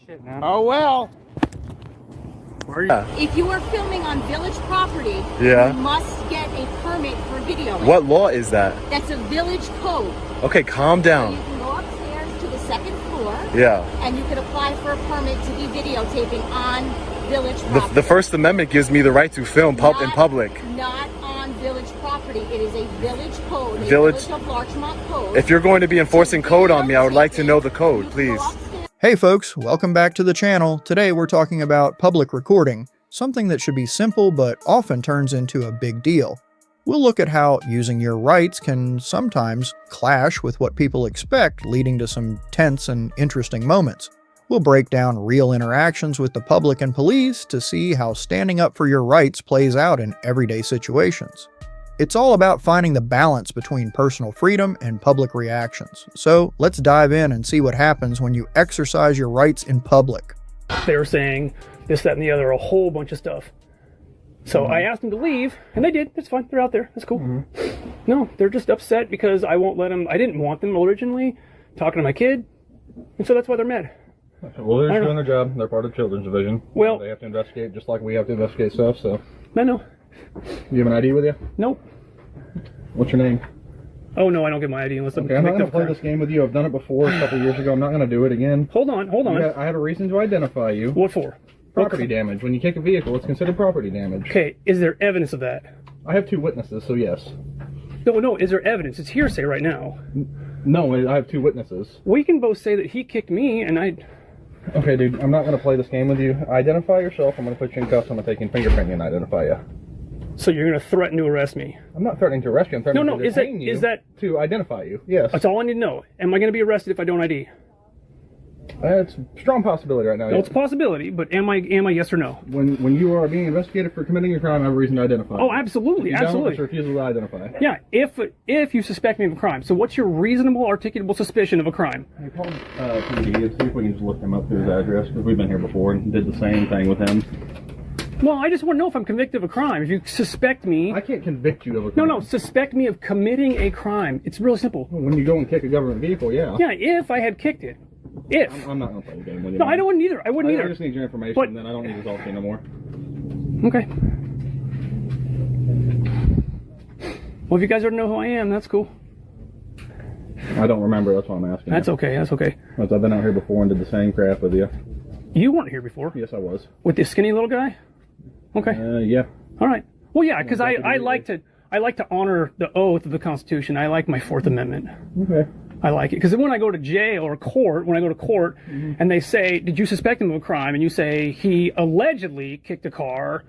shit, man. Oh well. Where are you? If you are filming on village property, Yeah. you must get a permit for video. What law is that? That's a village code. Okay, calm So down. you can go upstairs to the second floor. Yeah. And you can apply for a permit to be videotaping on village property. The First Amendment gives me the right to film in public. Not on village property. It is a village code. A Village of Larchmont code. If you're going to be enforcing code on me, I would like to know the code, please. Hey folks, welcome back to the channel. Today we're talking about public recording, something that should be simple but often turns into a big deal. We'll look at how using your rights can sometimes clash with what people expect, leading to some tense and interesting moments. We'll break down real interactions with the public and police to see how standing up for your rights plays out in everyday situations. It's all about finding the balance between personal freedom and public reactions. So let's dive in and see what happens when you exercise your rights in public. They were saying this, that, and the other, a whole bunch of stuff. So I asked them to leave, and they did. It's fine. They're out there. That's cool. No, they're just upset because I won't let them. I didn't want them originally talking to my kid, and so that's why they're mad. Well, they're just doing their job. They're part of the children's division. Well, they have to investigate just like we have to investigate stuff. So, I know. You have an ID with you? Nope. What's your name? Oh no, I don't get my ID unless I'm Okay, I'm not convicted going to of play crime. this game with you. I've done it before a couple years ago. I'm not going to do it again. Hold on. I had a reason to identify you. What for? Property damage. When you kick a vehicle, it's considered property damage. Okay, is there evidence of that? I have two witnesses, so yes. No, is there evidence? It's hearsay right now. No, I have two witnesses. We can both say that he kicked me, and I... Okay, dude, I'm not going to play this game with you. Identify yourself. I'm going to put you in cuffs. I'm going to take you and fingerprint you and identify you. So you're going to threaten to arrest me? I'm not threatening to arrest you. I'm threatening to detain you. Is that... To identify you, yes. That's all I need to know. Am I going to be arrested if I don't ID? It's a strong possibility right now. No, it's a possibility, but am I yes or no? When you are being investigated for committing a crime, I have a reason to identify. Oh, absolutely, If you absolutely. Don't, it's refusal to identify. Yeah, if you suspect me of a crime. So what's your reasonable, articulable suspicion of a crime? I called PD and see if we can just look him up through his address, because we've been here before and did the same thing with him. Well, I just want to know if I'm convicted of a crime. If you suspect me... I can't convict you of a crime. No, suspect me of committing a crime. It's really simple. When you go and kick a government vehicle, yeah. Yeah, if I had kicked it. If. I'm not going to play the game with you. No, I don't want either. I wouldn't either. I just need your information, But- and then I don't need to talk to you no more. Okay. Well, if you guys already know who I am, that's cool. I don't remember, that's why I'm asking. That's okay, that's okay. Because I've been out here before and did the same crap with you. You weren't here before. Yes, I was. With this skinny little guy? Okay. Yeah. All right. Well, yeah, because I Deputy like to honor the oath of the Constitution. I like my Fourth Amendment. Okay. I like it because when I go to jail or court, and they say, "Did you suspect him of a crime?" and you say he allegedly kicked a car.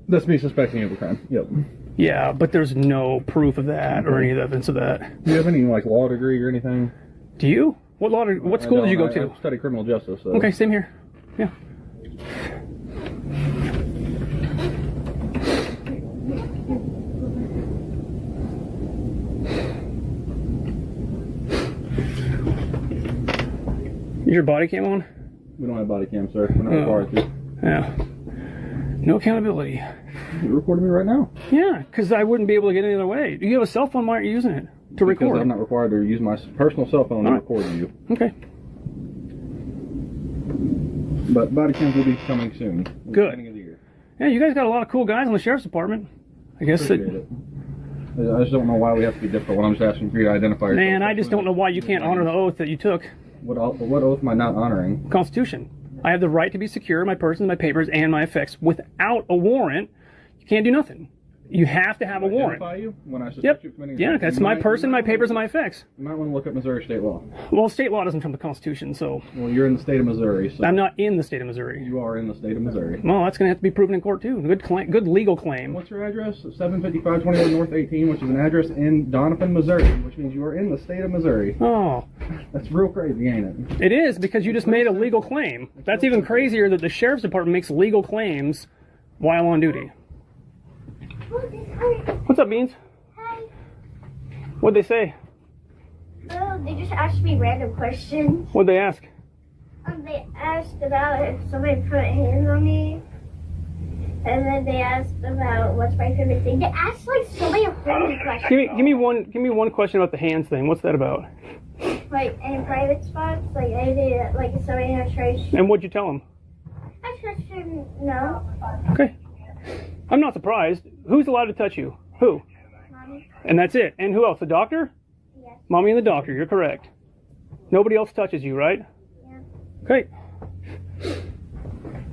That's me suspecting you of a crime. Yep. Yeah, but there's no proof of that or any evidence of that. Do you have any law degree or anything? Do you? What school did you go to? I studied criminal justice. So. Okay, same here. Yeah. Is your body cam on? We don't have body cam, sir. We're not required to. Yeah. No accountability. You're recording me right now. Yeah, because I wouldn't be able to get any other way. You have a cell phone, why aren't you using it to record? Because I'm not required to use my personal cell phone to record you. Okay. But body cams will be coming soon. Good. Beginning of the year. Yeah, you guys got a lot of cool guys on the sheriff's department. I guess Appreciate it. I just don't know why we have to be difficult when I'm just asking for you to identify yourself. Man, I just don't know why you can't honor the oath that you took. What oath am I not honoring? Constitution. I have the right to be secure in my person, my papers, and my effects. Without a warrant, you can't do nothing. You have to have a warrant. Identify you when I suspect you of committing a crime? Yeah, that's my person, my papers, and my effects. You might want to look up Missouri state law. Well, state law doesn't trump the Constitution, so... Well, you're in the state of Missouri, so... I'm not in the state of Missouri. You are in the state of Missouri. Well, that's going to have to be proven in court, too. Good legal claim. What's your address? 75521 North 18, which is an address in Doniphan, Missouri, which means you are in the state of Missouri. Oh. That's real crazy, ain't it? It is, because you just made a legal claim. That's even crazier that the sheriff's department makes legal claims while on duty. What's up, Beans? Hi. What'd they say? They just asked me random questions. What'd they ask? They asked about if somebody put hands on me. And then they asked about what's my favorite thing. They asked like so many random questions. Give me one question about the hands thing. What's that about? like in private spots. Like I did, like if somebody had tried. And what'd you tell him? I touched him. No, Okay. I'm not surprised. Who's allowed to touch you? Who? mommy. And that's it. And who else? The doctor? Yes. Mommy and the doctor. You're correct. Nobody else touches you, right? Yeah. Okay.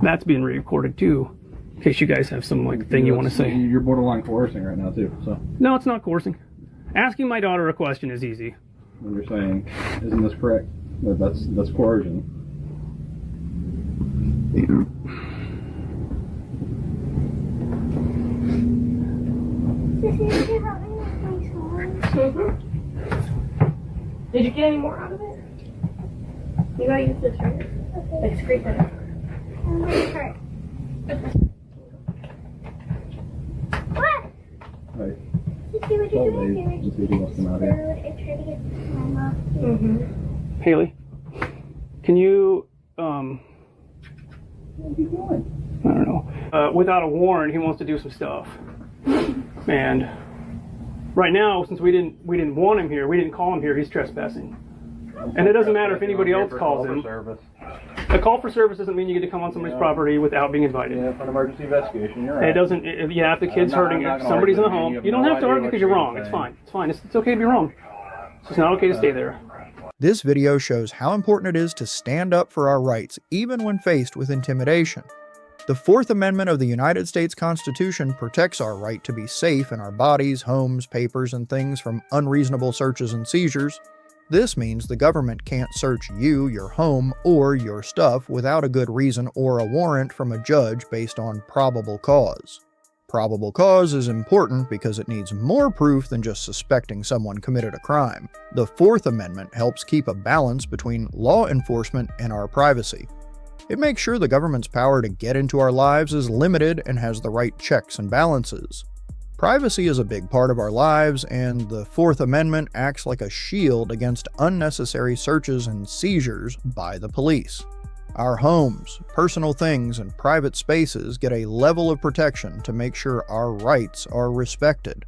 That's being recorded too, in case you guys have some like thing you want to say. You're borderline coercing right now too. So No, it's not coercing. Asking my daughter a question is easy. what you're saying, isn't this correct? That's coercion. Sissy, you help me with my song? Did you get any more out of it? You gotta use this right. Okay. Like scrape it. I'm gonna hurt. What? Right. Sissy, what Well, you doing they- here? let's see who wants to come out here. And try to get my mom. Mm-hmm. Haley, can you What are you doing? I don't know. Without a warrant, he wants to do some stuff. And right now, since we didn't want him here, we didn't call him here, he's trespassing. And it doesn't matter if anybody else calls him. A call for service doesn't mean you get to come on somebody's property without being invited. Yeah, for an emergency investigation, you're right. It doesn't, yeah, if the kid's hurting, if somebody's in the home, you don't have to argue because you're wrong. It's fine. It's fine. It's okay to be wrong. It's just not okay to stay there. This video shows how important it is to stand up for our rights, even when faced with intimidation. The Fourth Amendment of the United States Constitution protects our right to be safe in our bodies, homes, papers, and things from unreasonable searches and seizures. This means the government can't search you, your home, or your stuff without a good reason or a warrant from a judge based on probable cause. Probable cause is important because it needs more proof than just suspecting someone committed a crime. The Fourth Amendment helps keep a balance between law enforcement and our privacy. It makes sure the government's power to get into our lives is limited and has the right checks and balances. Privacy is a big part of our lives, and the Fourth Amendment acts like a shield against unnecessary searches and seizures by the police. Our homes, personal things, and private spaces get a level of protection to make sure our rights are respected.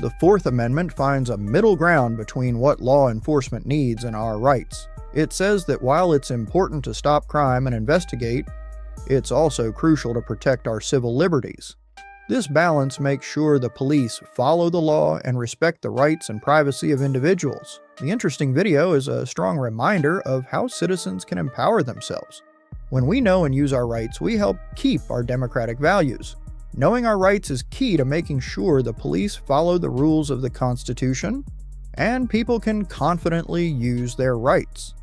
The Fourth Amendment finds a middle ground between what law enforcement needs and our rights. It says that while it's important to stop crime and investigate, it's also crucial to protect our civil liberties. This balance makes sure the police follow the law and respect the rights and privacy of individuals. The interesting video is a strong reminder of how citizens can empower themselves. When we know and use our rights, we help keep our democratic values. Knowing our rights is key to making sure the police follow the rules of the Constitution, and people can confidently use their rights.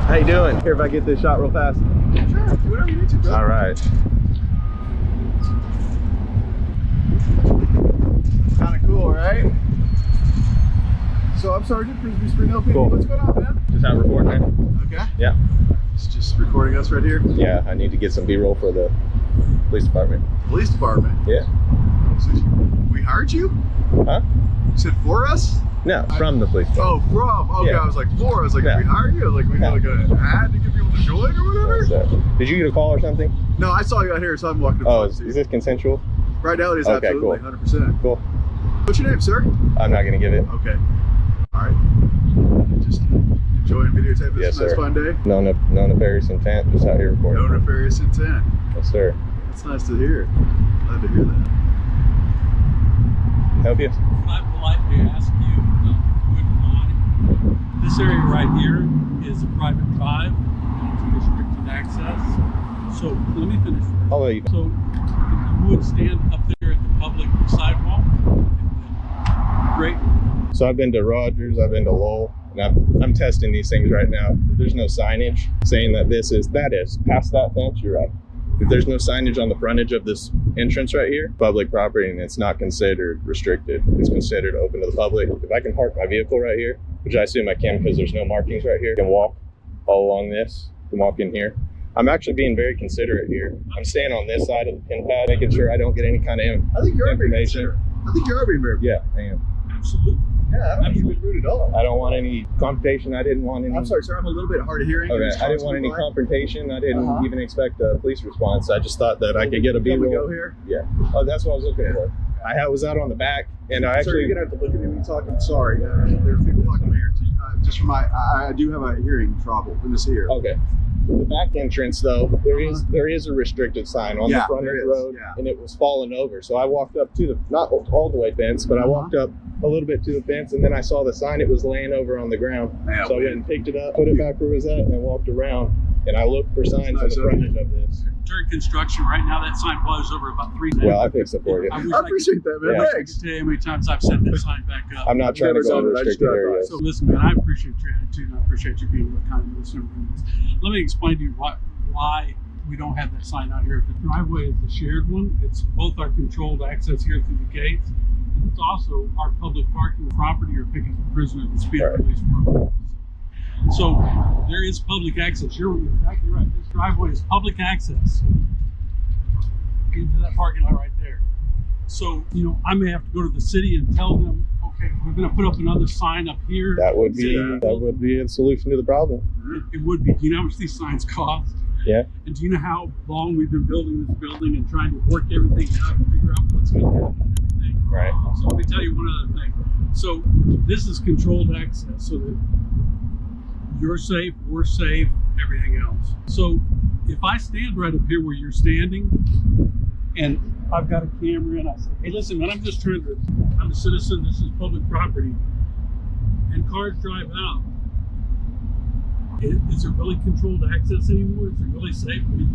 How you doing? Here, if I get this shot real fast. Sure, whatever you need to, bro. All right. Kind of cool, right? So I'm Sergeant Frisbee Spring LP. Cool. What's going on, man? Just out recording, man. Okay. Yeah. It's just recording us right here. Yeah, I need to get some B-roll for the police department. Police department. Yeah. So we hired you? Huh? You said for us? No, from the police department. Oh, from. Okay, Yeah. I was like, for. I was like, Yeah. we hired you? Like, we Yeah. had like an ad to get people to join or whatever? So, did you get a call or something? No, I saw you out here, so I'm walking up Oh, to is this consensual? Right now it is Okay, absolutely cool. 100%. Cool. What's your name, sir? I'm not going to give it. Okay. All right. Just enjoying videotaping Yes, this nice sir. fun day. No nefarious intent, just out here recording. No nefarious intent. Yes, sir. That's nice to hear. Glad to hear that. Help you? Can I politely ask you, if you wouldn't mind? This area right here is a private drive, and it's restricted access. So let me finish first. I'll let you. So if you would stand up there at the public sidewalk, great. So I've been to Rogers, I've been to Lowell, And I'm testing these things right now. If there's no signage saying that that is past that fence, you're right. If there's no signage on the frontage of this entrance right here, public property, and it's not considered restricted, it's considered open to the public. If I can park my vehicle right here, which I assume I can because there's no markings right here, I can walk all along this, can walk in here. I'm actually being very considerate here. I'm staying on this side of the pin pad, making sure I don't get any kind of I think you're being information. considerate. I think you're being very. Yeah, I am. Absolutely. Yeah, I don't think you've been rude at all. I don't want any confrontation. I didn't want any. I'm sorry, sir. I'm a little bit hard of hearing. Okay, I didn't want any confrontation. I didn't even expect a police response. I just thought that I could get a Can we B-roll. go here? Yeah. Oh, that's what I was looking for. I was out on the back, and I Sir, actually. you're gonna have to look at me when you talk. I'm sorry. There's people talking here. Just from I do have a hearing trouble in this here. Okay. The back entrance, though, there is a restricted sign on the front of the road, and it was falling over. So I walked up to the not all the way fence, but I walked up a little bit to the fence, and then I saw the sign. It was laying over on the ground, so I went and picked it up, put it back where it was at, and then walked around. And I looked for signs on the frontage of this. During construction right now, that sign blows over about 3 days. Well, I fixed it for you. I appreciate that, man. Yeah. Thanks. Tell you how many times I've set that sign back up. I'm not trying to go in never done it. I just restricted drive by. areas. So listen, man, I appreciate your attitude, and I appreciate you being a kind listener. Let me explain to you why we don't have that sign out here. The driveway is the shared one. It's both our controlled access here through the gates, and it's also our public parking property or picking up a prisoner at the speed release program. So there is public access. You're exactly right. This driveway is public access into that parking lot right there. So, you know, I may have to go to the city and tell them, okay, we're going to put up another sign up here. That would be a solution to the problem. It would be. Do you know how much these signs cost? Yeah. And do you know how long we've been building this building and trying to work everything out and figure out what's going to happen and everything? Right. So let me tell you one other thing. So this is controlled access so that you're safe, we're safe, everything else. So if I stand right up here where you're standing and I've got a camera and I say, hey, listen, man, I'm a citizen, this is public property, and cars drive out. Is it really controlled access anymore? Is it really safe? I mean,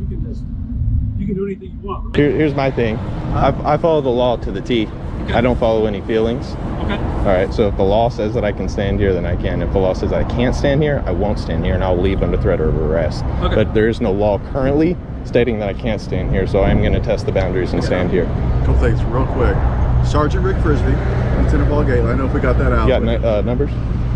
you can do anything you want, right? Here's my thing. I follow the law to the T. Okay. I don't follow any feelings. Okay. All right, so if the law says that I can stand here, then I can. If the law says I can't stand here, I won't stand here, and I'll leave under threat of arrest. Okay. But there is no law currently stating that I can't stand here, so I'm going to test the boundaries and stand here. Couple things real quick. Sergeant Rick Frisbee, Lieutenant Paul Gately. I don't know if we got that out. You got numbers?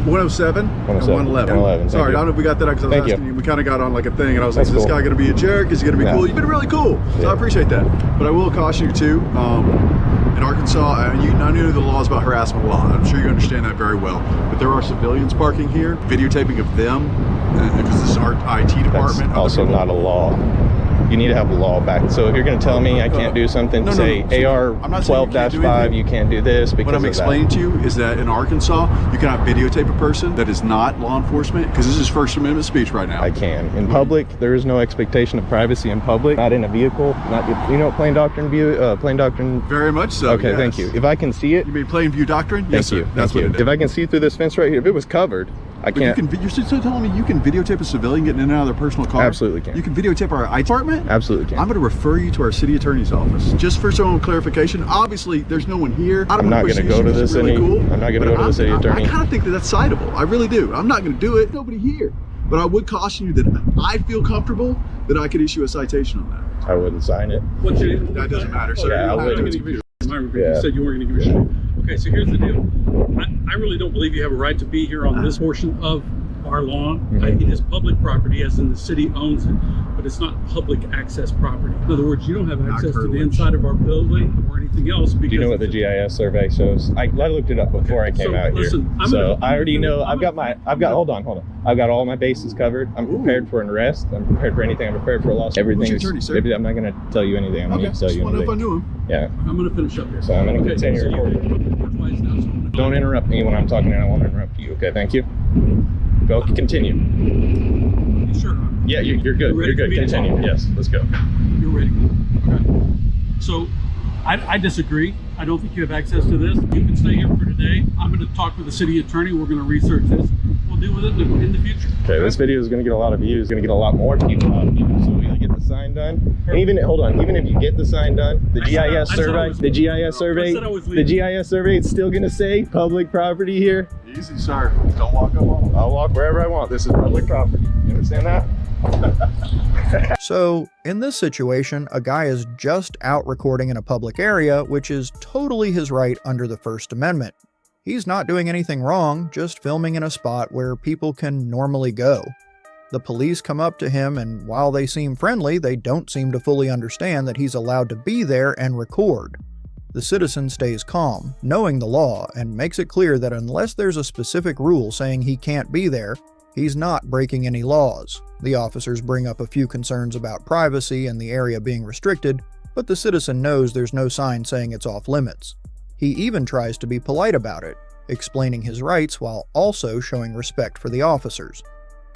107 and 111. 111. Sorry, I don't know if we got that out because I was asking you. We kind of got on like a thing, and I was like, is this guy going to be a jerk? Is he going to be cool? You've been really cool, so I appreciate that. But I will caution you too. In Arkansas, I knew the laws about harassment law. I'm sure you understand that very well. But there are civilians parking here, videotaping of them, because this is our IT department. That's also not a law. You need to have a law back. So if you're going to tell me I can't do something, say AR 12-5, you can't do this because what I'm explaining to you is that in Arkansas, you cannot videotape a person that is not law enforcement because this is First Amendment speech right now. I can. In public, there is no expectation of privacy in public. Not in a vehicle. Not you know what plain doctrine Very much so. Okay, yes. Thank you. If I can see it. You mean plain view doctrine? Yes, sir. That's what it is. If I can see through this fence right here, if it was covered, I can't. You're still telling me you can videotape a civilian getting in and out of their personal car? Absolutely can. You can videotape our IT department? Absolutely can. I'm going to refer you to our city attorney's office. Just for some clarification, obviously there's no one here. I'm not going to go to the city. I'm not going to go to the city attorney. I kind of think that that's citable. I really do. I'm not going to do it. Nobody here. But I would caution you that I feel comfortable that I could issue a citation on that. I wouldn't sign it. That doesn't matter. So yeah, I wouldn't. You said you weren't going to give a shit. Okay, so here's the deal. I really don't believe you have a right to be here on this portion of our lawn. It is public property, as in the city owns it, but it's not public access property. In other words, you don't have access to the inside of our building or anything else. Do you know what the GIS survey shows? I looked it up before I came out here. I already know. I've got hold on. I've got all my bases covered. I'm prepared for an arrest. I'm prepared for anything. I'm prepared for a lawsuit. Everything is. I'm not going to tell you anything. I'm not going to tell you anything. If I knew him. Yeah. I'm going to finish up here. So I'm going to continue recording. Don't interrupt me when I'm talking, and I won't interrupt you. Okay, thank you. Go, continue. You sure? Yeah, you're good. You're good. Continue. Yes, let's go. You're ready. Okay. So, I disagree. I don't think you have access to this. You can stay here for today. I'm going to talk with the city attorney. We're going to research this. We'll deal with it in the future. Okay, this video is going to get a lot of views. Going to get a lot more people out of you. So we'll get the sign done. And even if you get the sign done, the GIS survey, it's still going to say public property here. Easy, sir. Don't walk up on. walk wherever I want. This is public property. You understand that? So, in this situation, a guy is just out recording in a public area, which is totally his right under the First Amendment. He's not doing anything wrong, just filming in a spot where people can normally go. The police come up to him, and while they seem friendly, they don't seem to fully understand that he's allowed to be there and record. The citizen stays calm, knowing the law, and makes it clear that unless there's a specific rule saying he can't be there, he's not breaking any laws. The officers bring up a few concerns about privacy and the area being restricted, but the citizen knows there's no sign saying it's off limits. He even tries to be polite about it, explaining his rights while also showing respect for the officers.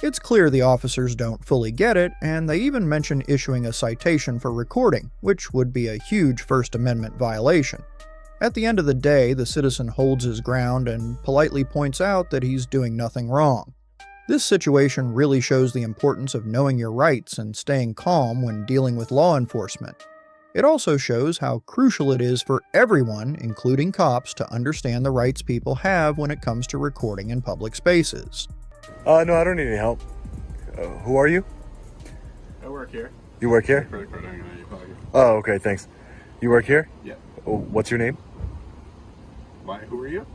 It's clear the officers don't fully get it, and they even mention issuing a citation for recording, which would be a huge First Amendment violation. At the end of the day, the citizen holds his ground and politely points out that he's doing nothing wrong. This situation really shows the importance of knowing your rights and staying calm when dealing with law enforcement. It also shows how crucial it is for everyone, including cops, to understand the rights people have when it comes to recording in public spaces. No, I don't need any help. Who are you? I work here. You work here? Credit card hanging out of your pocket. Oh, okay, thanks. You work here? Yeah. Oh, what's your name? Why? Who are you?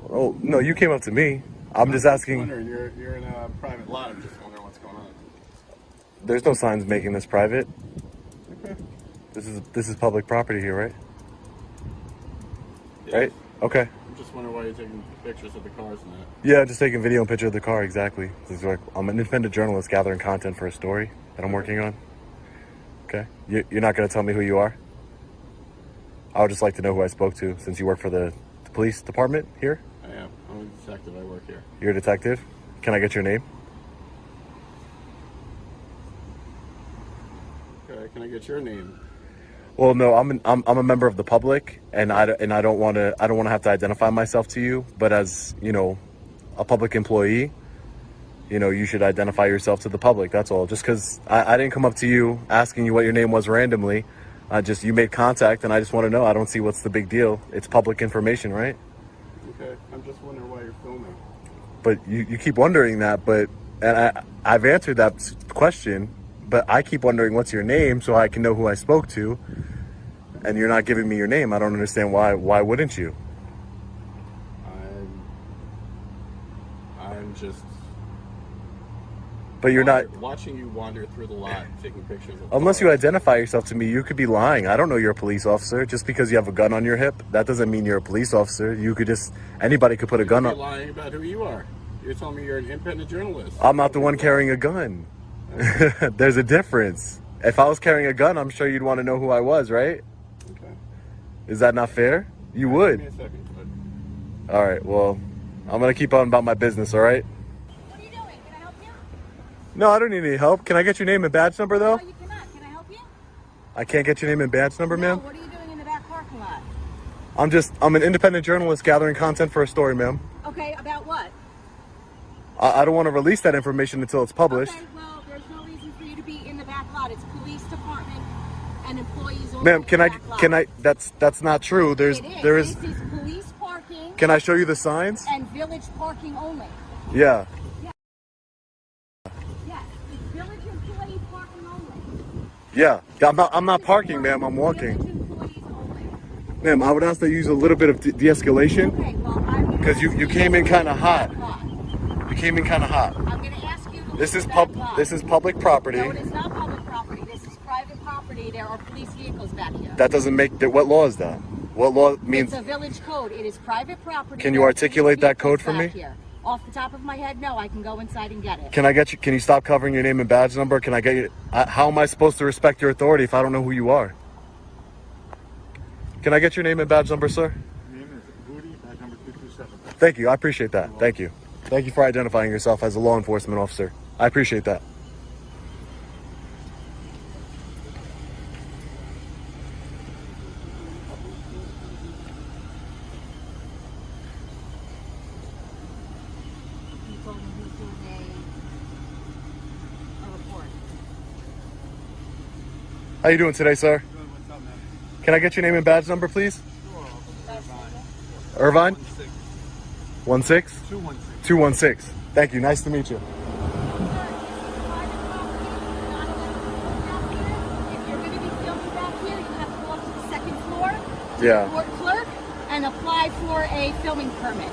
Oh, no, you came up to me. I'm just asking. Wondering, you're in a private lot. I'm just wondering what's going on. There's no signs making this private. Okay. This is public property here, right? Yeah. Right? Okay. I'm just wondering why you're taking pictures of the cars and that. Yeah, just taking video and picture of the car, exactly. I'm an independent journalist gathering content for a story that I'm working on. Okay. You're not going to tell me who you are? I would just like to know who I spoke to since you work for the police department here. I am. I'm a detective. I work here. You're a detective? Can I get your name? Okay. Can I get your name? Well, no, I'm a member of the public, and I don't want to have to identify myself to you. But as a public employee, you should identify yourself to the public. That's all. Just because I didn't come up to you asking you what your name was randomly. You made contact, and I just want to know. I don't see what's the big deal. It's public information, right? Okay. I'm just wondering why you're filming. But you keep wondering that, and I've answered that question. But I keep wondering what's your name so I can know who I spoke to, and you're not giving me your name. I don't understand why. Why wouldn't you? I'm just. But you're not watching you wander through the lot, taking pictures of. Unless you identify yourself to me, you could be lying. I don't know you're a police officer. Just because you have a gun on your hip, that doesn't mean you're a police officer. Anybody could put a gun on. You're lying about who you are. You're telling me you're an independent journalist. I'm not the one carrying a gun. There's a difference. If I was carrying a gun, I'm sure you'd want to know who I was, right? Okay. Is that not fair? You would. Give me a second, bud. All right, well, I'm going to keep on about my business, all right? What are you doing? Can I help you? No, I don't need any help. Can I get your name and badge number, though? No, you cannot. Can I help you? I can't get your name and badge number, No, ma'am? what are you doing in the back parking lot? I'm an independent journalist gathering content for a story, ma'am. Okay, about what? I don't want to release that information until it's published. Okay, well, there's no reason for you to be in the back lot. It's police department and employees only. Ma'am, can I, that's not true. There is. This is police parking. Can I show you the signs? And village parking only. Yeah. Yes, it's village employee parking only. Yeah. I'm not parking, ma'am. I'm walking. Village employees only. Ma'am, I would ask that you use a little bit of de-escalation. Okay, well, Because you came in kind of hot. You came in kind of hot. I'm going to ask you to This is leave the back lot. This is public property. No, it is not public property. This is private property. There are police vehicles back here. That doesn't make what law is that? What law means? It's a village code. It is private property. Can you There are articulate police that code vehicles for me? back here. Off the top of my head, no. I can go inside and get it. Can I get you? Can you stop covering your name and badge number? Can I get you? How am I supposed to respect your authority if I don't know who you are? Can I get your name and badge number, sir? Name is Booty, badge number 227. Thank you. I appreciate that. Thank you. Thank you for identifying yourself as a law enforcement officer. I appreciate that. You told me he's doing a report. How you doing today, sir? What's up, man? Can I get your name and badge number, please? Sure. Irvine? 16? 216. 216. Thank you. Nice to meet you. If you're going to be filming back here, you have to go up to the second floor to Yeah. the court clerk and apply for a filming permit.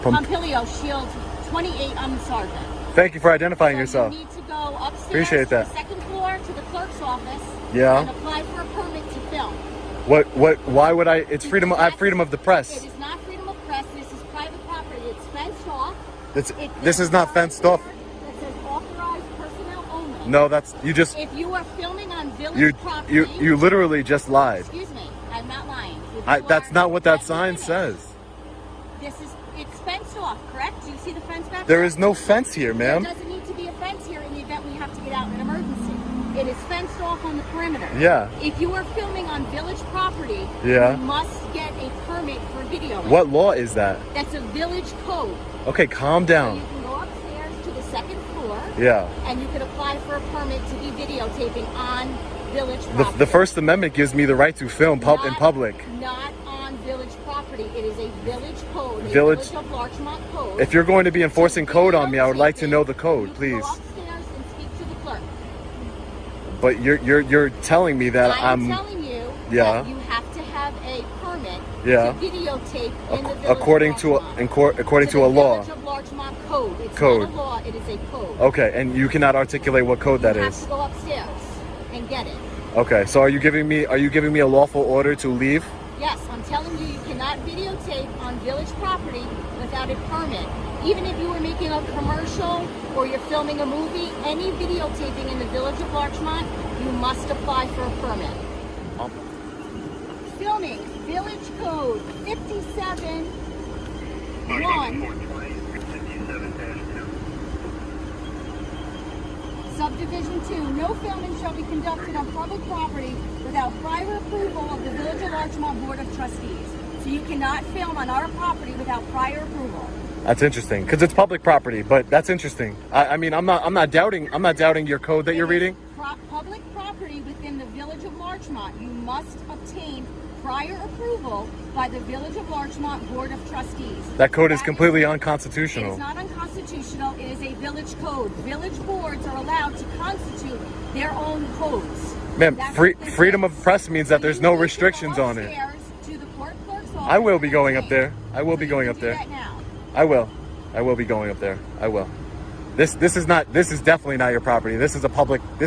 Pompilio Shield 28, I'm Sergeant. Thank you for identifying So yourself. you need to go upstairs Appreciate to that. the second floor to the clerk's office Yeah. and apply for a permit to film. Why would I? It's freedom. I have freedom of the It press. is not freedom of press. This is private property. It's fenced off. This is not fenced off. It says authorized personnel only. No, that's, you just, If you are filming on village property, you literally just lied. excuse me, I'm not lying. If That's you not are- what that let me sign finish. says. It's fenced off, correct? Do you see the fence back There is no fence here, There ma'am. doesn't need to be a fence here in the event we have to get out in an emergency. It is fenced off on the perimeter. Yeah. If you are filming on village property, Yeah. you must get a permit for video. What law is that? That's a village code. Okay, calm So down. you can go upstairs to the second floor. Yeah. And you could apply for a permit to be videotaping on village The property. First Amendment gives me the right to film in public. Not on village property. It is a village code. A Village- Village of Larchmont code. If you're going to be enforcing code on me, I would like to know the code, You please. Go upstairs and speak to the clerk. But you're telling me that I'm telling you yeah. that you have to have a permit Yeah. to videotape in the village according of to Larchmont. according to the a law. Village of Larchmont code. It's Code. not a law. It is a code. Okay, and you cannot articulate what code that You have is. to go upstairs and get it. Okay, so are you giving me a lawful order to leave? Yes, I'm telling you, you cannot videotape on village property without a permit. Even if you were making a commercial or you're filming a movie, any videotaping in the village of Larchmont, you must apply for a permit. Filming, village code 57-1. Subdivision 2, no filming shall be conducted on public property without prior approval of the Village of Larchmont Board of Trustees. So you cannot film on our property without prior approval. That's interesting because it's public property, but that's interesting. I mean, I'm not doubting your code that you're reading. Public property within the Village of Larchmont, you must obtain prior approval by the Village of Larchmont Board of Trustees. That code is completely It unconstitutional. is not unconstitutional. It is a village code. Village boards are allowed to constitute their own codes. Ma'am, That's what this freedom is. of press means that there's You no need to go restrictions on it. upstairs to the court clerk's office I will be and going up obtain. there. I will So be you going can up do there. that now. I will be going up there. I will. This is definitely not your property. This is a public You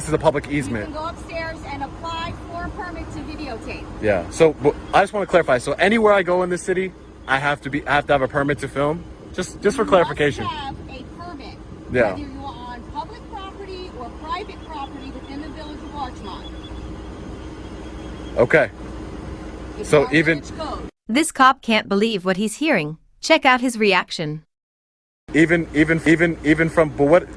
easement. can go upstairs and apply for a permit to videotape. Yeah. So I just want to clarify. So anywhere I go in this city, I have to have a permit to film. Just for clarification. You must have a permit. Yeah. Whether you're on public property or private property within the Village of Larchmont. Okay. It's So our even- village code. This cop can't believe what he's hearing. Check out his reaction. Even from, but what,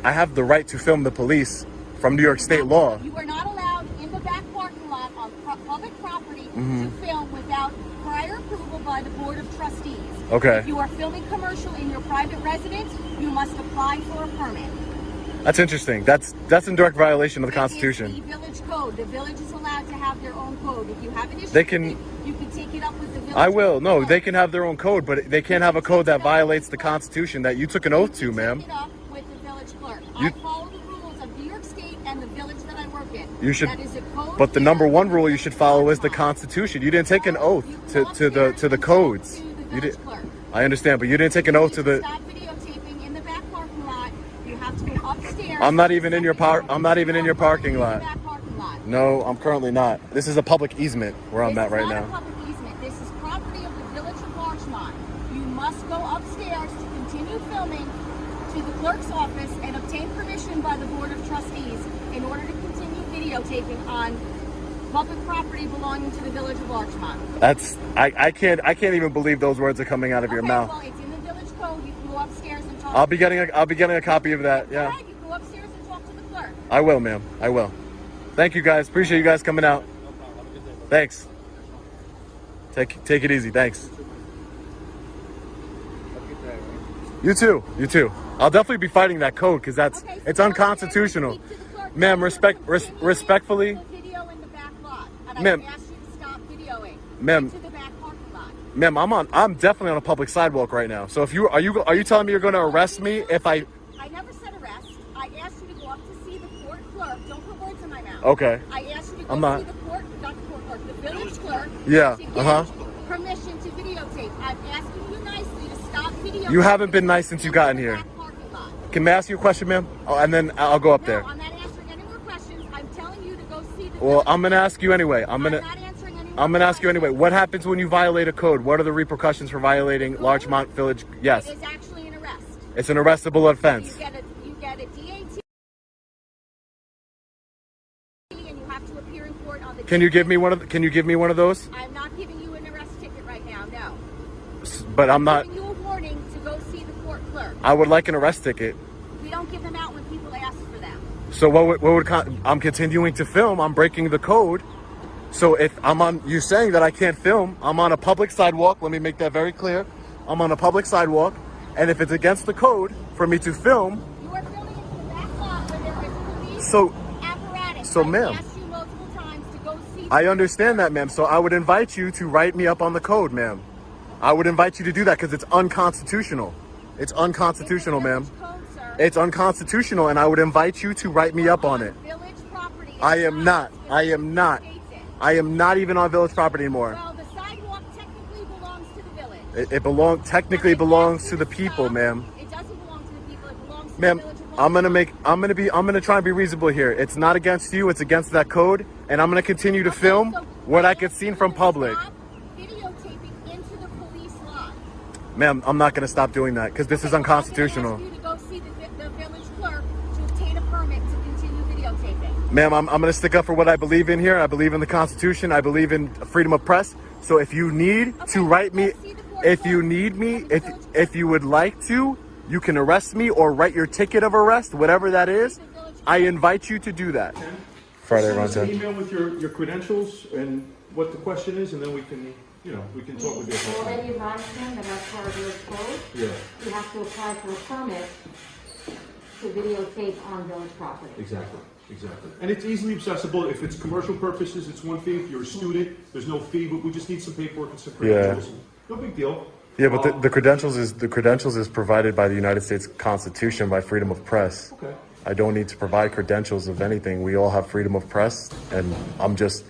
I have the right to film the police from New York State law. You are not allowed in the back parking lot on public property Mm-hmm. to film without prior approval by the Board of Trustees. Okay. If you are filming commercial in your private residence, you must apply for a permit. That's interesting. That's in direct violation of the It is Constitution. the village code. The village is allowed to have their own code. If you have an issue, They can- with it, you can take it up with the village. I will. No, code. they can have their own code, but they can't have a code that violates the Constitution that you took an oath to, ma'am. Take it up with the village clerk. You- I follow the rules of New York State and the village that I work in. You should, That is a code but the here number one in rule you should follow is the Larchmont. Constitution. You didn't take an oath You to go the upstairs codes. and talk to the You village did. clerk. I understand, but you didn't take an oath to the. Stop videotaping in the back parking lot. You have to go upstairs. I'm not even in your I'm not even in your parking In the lot. back parking lot. No, I'm currently not. This is a public easement where I'm This at right is not a now. public easement. This is property of the Village of Larchmont. You must go upstairs to continue filming to the clerk's office and obtain permission by the Board of Trustees in order to continue videotaping on public property belonging to the Village of Larchmont. I can't even believe those words are coming out of your Okay, mouth. well, it's in the village code. You can go upstairs and talk. I'll be getting a copy of that. All Yeah, right, you go upstairs and talk to the clerk. I will, ma'am. I will. Thank you guys. Appreciate you guys coming out. Thanks. Take it easy. Thanks. You too. You too. I'll definitely be fighting that code because Okay, so it's go upstairs and unconstitutional. speak to the clerk. Ma'am, Tell respectfully, the video in the back lot, and Ma'am. I asked you to stop videoing. Ma'am. To the back parking lot. Ma'am, I'm definitely on a public sidewalk right now. So if are you telling me you're going to arrest me if I never said arrest. I asked you to go up to see the court clerk. Don't put words in my mouth. Okay. I asked you to go see the court, not the court clerk, the village clerk. Yeah. To get permission to videotape. I'm asking you nicely to stop videotaping. You haven't been nice since you gotten here. Can I ask you a question, ma'am? Oh, and then I'll go up there. No, I'm not answering any more questions. I'm telling you to go see the Well, I'm going to ask you anyway. I'm going to ask you anyway. What happens when you violate a code? What are the repercussions for violating Larchmont Village? Yes. It is actually an arrest. It's an arrestable offense. You get a DAT and you have to appear in court on the Can you give me one of those? I'm not giving you an arrest ticket right now. No. But I'm not giving you a warning to go see the court clerk. I would like an arrest ticket. We don't give them out when people ask for them. So I'm continuing to film. I'm breaking the code. So if you're saying that I can't film, I'm on a public sidewalk. Let me make that very clear. I'm on a public sidewalk. And if it's against the code for me to film. You are filming into the back lot where there is police apparatus. So ma'am. I asked you multiple times to go see. I understand that, ma'am. So I would invite you to write me up on the code, ma'am. I would invite you to do that because it's unconstitutional. It's unconstitutional, ma'am. It's unconstitutional, and I would invite you to write me up on it. I am not. I am not. I am not even on village property anymore. Well, the sidewalk technically belongs to the village. It technically belongs to the people, ma'am. It doesn't belong to the people. It belongs to Ma'am, the village. I'm gonna try and be reasonable here. It's not against you. It's against that code, and I'm gonna continue to film what I can see from public. Videotaping into the police lot. Ma'am, I'm not gonna stop doing that because this is unconstitutional. I'm going to ask you to go see the village clerk to obtain a permit to continue videotaping. Ma'am, I'm going to stick up for what I believe in here. I believe in the Constitution. I believe in freedom of press. So if you need to write me, if you need me, if you would like to, you can arrest me or write your ticket of arrest, whatever that is. I invite you to do that. Friday around 10. Send us an email with your credentials and what the question is, and then we can talk with you. Already advised him that as part of village code, you have to apply for a permit to videotape on village property. Exactly. And it's easily accessible. If it's commercial purposes, it's one fee. If you're a student, there's no fee, but we just need some paperwork and some credentials. No big deal. Yeah, but the credentials is provided by the United States Constitution by freedom of press. Okay. I don't need to provide credentials of anything. We all have freedom of press, and I'm just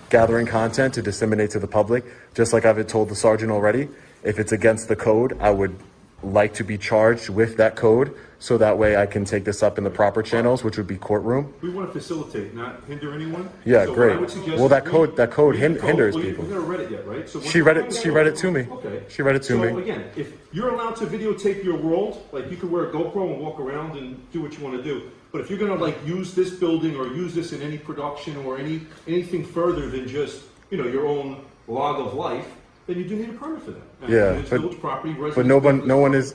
gathering content to disseminate to the public. Just like I've told the sergeant already, if it's against the code, I would like to be charged with that code so that way I can take this up in the proper channels, which would be courtroom. We want to facilitate, not hinder anyone. Yeah, so great. Well, that code hinders people. You've never read it yet, right? So she read it to me. Okay. She read it to me. So again, if you're allowed to videotape your world, like you could wear a GoPro and walk around and do what you want to do. But if you're gonna use this building or use this in any production or anything further than just your own log of life, then you do need a permit for that. And but no one is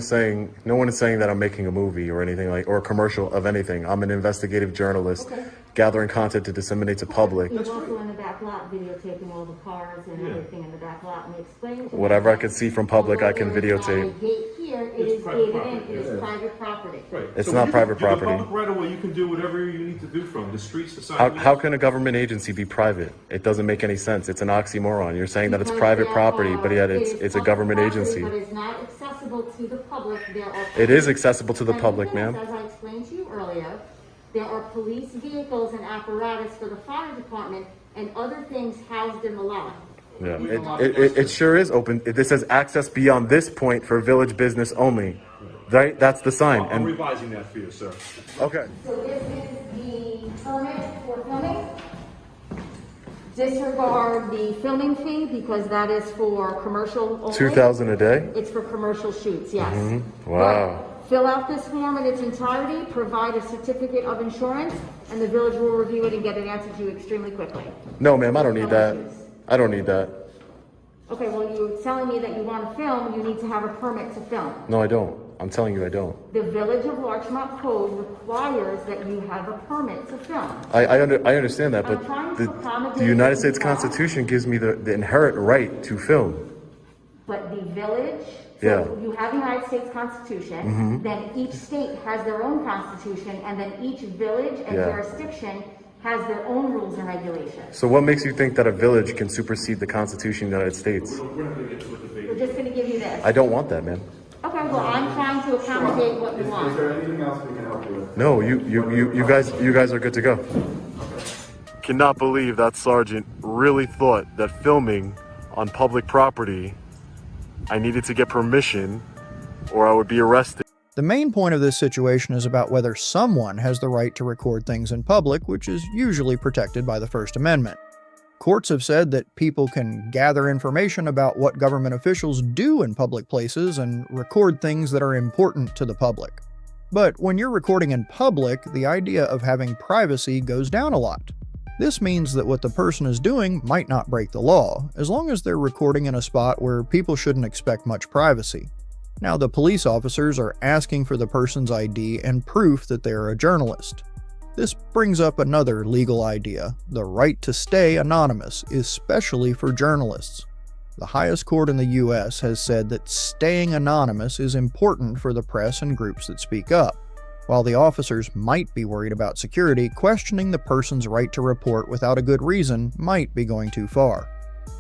saying that I'm making a movie or anything or a commercial of anything. I'm an investigative journalist gathering content to disseminate to public. He's also in the back lot videotaping all the cars and everything in the back lot, and he explained to whatever I can see from public, I can videotape. The gate here, it is gated in. It is private property. Right. It's not private property. The public right away, you can do whatever you need to do from the streets to sidewalks. How can a government agency be private? It doesn't make any sense. It's an oxymoron. You're saying that it's private property, but yet it's a government agency. But it's not accessible to the public. It is accessible to the public, ma'am. As I explained to you earlier, there are police vehicles and apparatus for the fire department and other things housed in the lot. Yeah, it sure is open. This says access beyond this point for village business only. Right? That's the sign. I'm revising that for you, sir. Okay. So this is the permit for filming. Disregard the filming fee because that is for commercial only. $2,000 a day? It's for commercial shoots, yes. Mm-hmm. Wow. But fill out this form in its entirety, provide a certificate of insurance, and the village will review it and get an answer to you extremely quickly. No, ma'am, I don't need that. I don't need that. Okay, well, you're telling me that you want to film, you need to have a permit to film. No, I don't. I'm telling you I don't. The Village of Larchmont Code requires that you have a permit to film. I understand that, but the United States Constitution gives me the inherent right to film. But the village, so you have the United States Constitution, then each state has their own constitution, and then each village and jurisdiction has their own rules and regulations. So what makes you think that a village can supersede the Constitution of the United States? We're just going to give you this. I don't want that, man. Okay, well, I'm trying to accommodate what you want. Is there anything else we can help you with? No, you guys are good to go. Cannot believe that sergeant really thought that filming on public property, I needed to get permission or I would be arrested. The main point of this situation is about whether someone has the right to record things in public, which is usually protected by the First Amendment. Courts have said that people can gather information about what government officials do in public places and record things that are important to the public. But when you're recording in public, the idea of having privacy goes down a lot. This means that what the person is doing might not break the law, as long as they're recording in a spot where people shouldn't expect much privacy. Now, the police officers are asking for the person's ID and proof that they're a journalist. This brings up another legal idea, the right to stay anonymous, especially for journalists. The highest court in the US has said that staying anonymous is important for the press and groups that speak up. While the officers might be worried about security, questioning the person's right to report without a good reason might be going too far.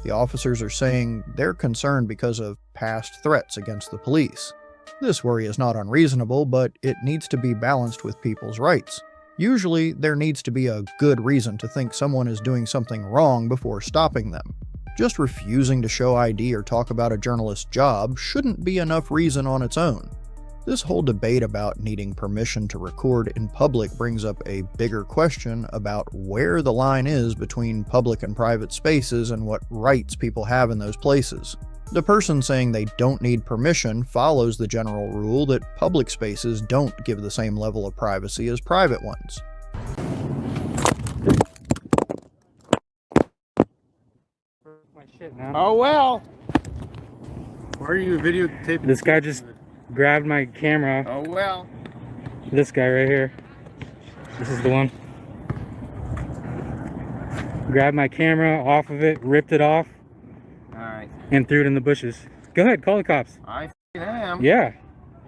The officers are saying they're concerned because of past threats against the police. This worry is not unreasonable, but it needs to be balanced with people's rights. Usually, there needs to be a good reason to think someone is doing something wrong before stopping them. Just refusing to show ID or talk about a journalist's job shouldn't be enough reason on its own. This whole debate about needing permission to record in public brings up a bigger question about where the line is between public and private spaces and what rights people have in those places. The person saying they don't need permission follows the general rule that public spaces don't give the same level of privacy as private ones. Oh well! Why are you videotaping? This guy just grabbed my camera. Oh well. This guy right here. This is the one. Grabbed my camera off of it, ripped it off. Alright. And threw it in the bushes. Go ahead, call the cops. I am. Yeah.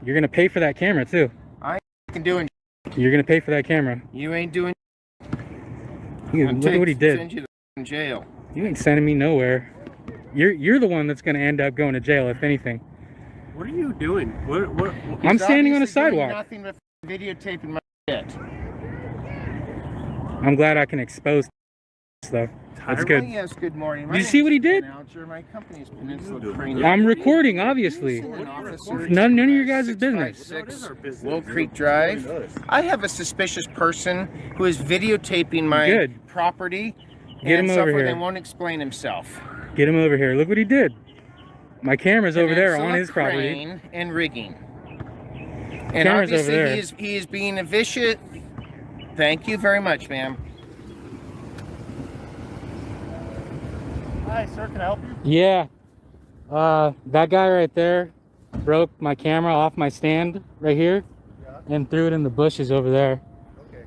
You're gonna pay for that camera too. I ain't doing. You're gonna pay for that camera. You ain't doing. Look at what he did. Send you to jail. You ain't sending me nowhere. You're the one that's gonna end up going to jail, if anything. What are you doing? What I'm standing on a sidewalk. Nothing but videotaping my shit. I'm glad I can expose stuff. That's good. Yes, good morning. Did you see what he did? My company's Peninsula Crane. I'm recording, obviously. None of your guys' business. Willow Creek Drive. I have a suspicious person who is videotaping my property. Get him over here. And won't explain himself. Get him over here. Look what he did. My camera's over there on his property. Crane and rigging. And Camera's obviously over there. he is being a vicious. Thank you very much, ma'am. Hi, sir. Can I help you? Yeah. That guy right there broke my camera off my stand right here and threw it in the bushes over there. Okay.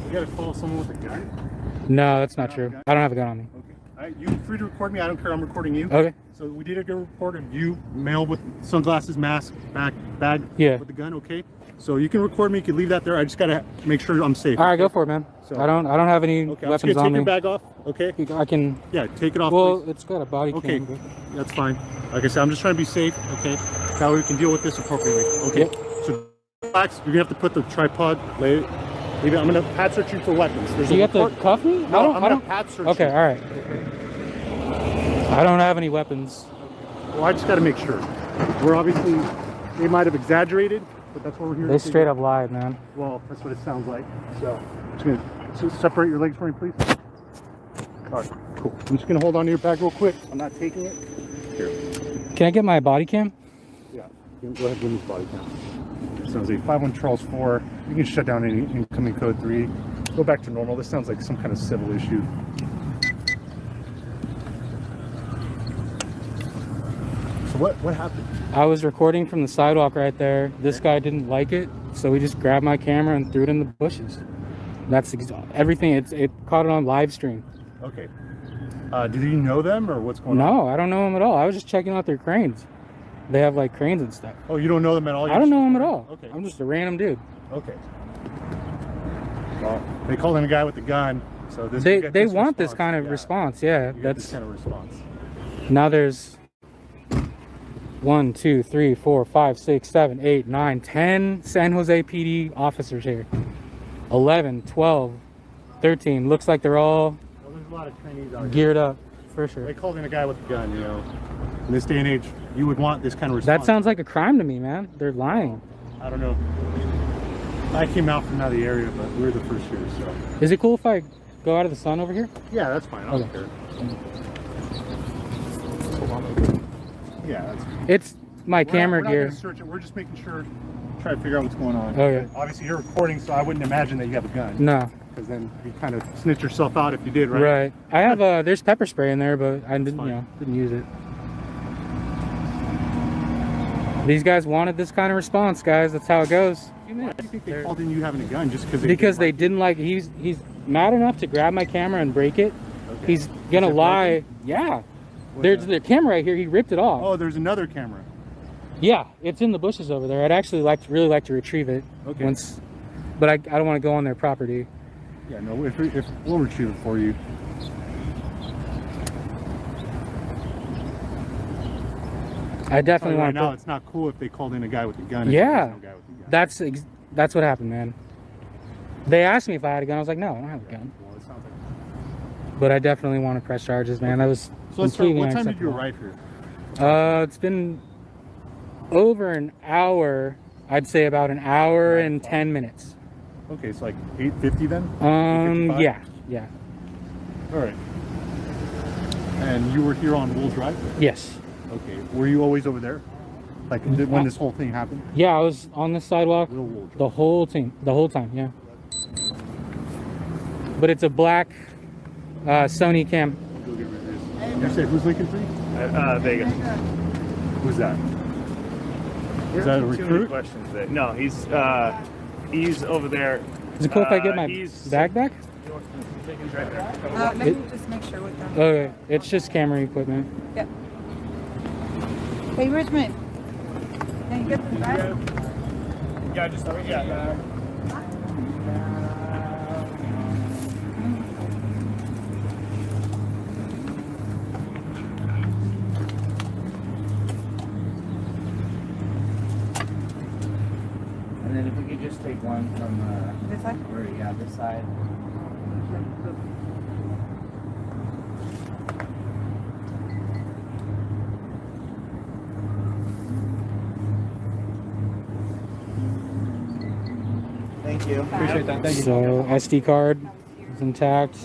You gotta call someone with a gun? No, that's not true. I don't have a gun on me. Okay. You're free to record me. I don't care. I'm recording you. Okay. So we did a good report of you, male with sunglasses, mask, bag with the gun. Okay. So you can record me. You can leave that there. I just gotta make sure I'm safe. All right, go for it, man. So, I don't have any weapons on take me. your bag off. Okay. I can. Yeah, take it off. Well, please. it's got a body okay. cam. That's fine. Like I said, I'm just trying to be safe. Okay. That way we can deal with this appropriately. Okay. Yep. So relax. You're gonna have to put the tripod. Leave it. I'm gonna pat search you for weapons. You got to cuff me? No, I'm gonna pat search you. Okay, all right. I don't have any weapons. Well, I just got to make sure. We're obviously, they might have exaggerated, but that's what we're here They straight up lied, man. Well, that's what it sounds like. So, I'm just going to separate your legs for me, please. All right, cool. I'm just going to hold on to your bag real quick. I'm not taking it. Here. Can I get my body cam? Yeah, go ahead and give me this body cam. Sounds like 51 Charles 4. You can shut down any incoming code 3. Go back to normal. This sounds like some kind of civil issue. So what happened? I was recording from the sidewalk right there. This guy didn't like it, so he just grabbed my camera and threw it in the bushes. That's everything. It caught it on live stream. Okay. Did you know them or what's going on? No, I don't know them at all. I was just checking out their cranes. They have like cranes and stuff. Oh, you don't know them at all? I don't know them at all. Okay. I'm just a random dude. Okay. Well, they called in a guy with a gun, so this they want this kind of response. Yeah, that's this kind of response. Now there's 1, 2, 3, 4, 5, 6, 7, 8, 9, 10 San Jose PD officers here. 11, 12, 13. Looks like they're all There's a lot of trainees out geared up, for sure. They called in a guy with a gun, you know. In this day and age, you would want this kind of response. That sounds like a crime to me, man. They're lying. I don't know. I came out from another area, but we're the first here, so. Is it cool if I go out of the sun over here? Yeah, that's fine. I don't care. Yeah, that's fine. It's my camera we're not gear. Gonna search it. We're just making sure, try to figure out what's going on. Okay. Obviously, you're recording, so I wouldn't imagine that you have a gun. No. Because then you kind of snitch yourself out if you did, right? Right. I have there's pepper spray in there, but I didn't, didn't use it. These guys wanted this kind of response, guys. That's how it goes. Why do you think they called in you having a gun just because? Because they didn't like. He's mad enough to grab my camera and break it. Okay. He's gonna lie. Broken? Yeah. There's the camera right here. He ripped it off. Oh, there's another camera. Yeah, it's in the bushes over there. I'd actually really like to retrieve it. Okay. Once, but I don't want to go on their property. Yeah, no. If we'll retrieve it for you. I definitely want to. Right now, it's not cool if they called in a guy with a gun. Yeah, no guy with a gun. That's what happened, man. They asked me if I had a gun. I was like, no, I don't have a gun. Well, it sounds like... But I definitely want to press charges, man. That was so. What time did you arrive here? It's been over an hour. I'd say about an hour and 10 minutes. Okay, it's like 8:50 then. Yeah. All right. And you were here on Wool Drive? Yes. Okay. Were you always over there? Like when this whole thing happened? Yeah, I was on the sidewalk the whole time, yeah. But it's a black Sony cam. You said who's Lincoln Free? Vegas. Who's that? Is that a recruit? Too many questions there. No, he's over there. Is it cool if I get my bag back? Right there. Maybe just make sure with them. Okay, it's just camera equipment. Yep. Hey, Richmond. Can you get the bag? Yeah, just yeah. And then if we could just take one from this side? Or, yeah, this side. Thank you. Appreciate that. Thank you. So SD card is intact.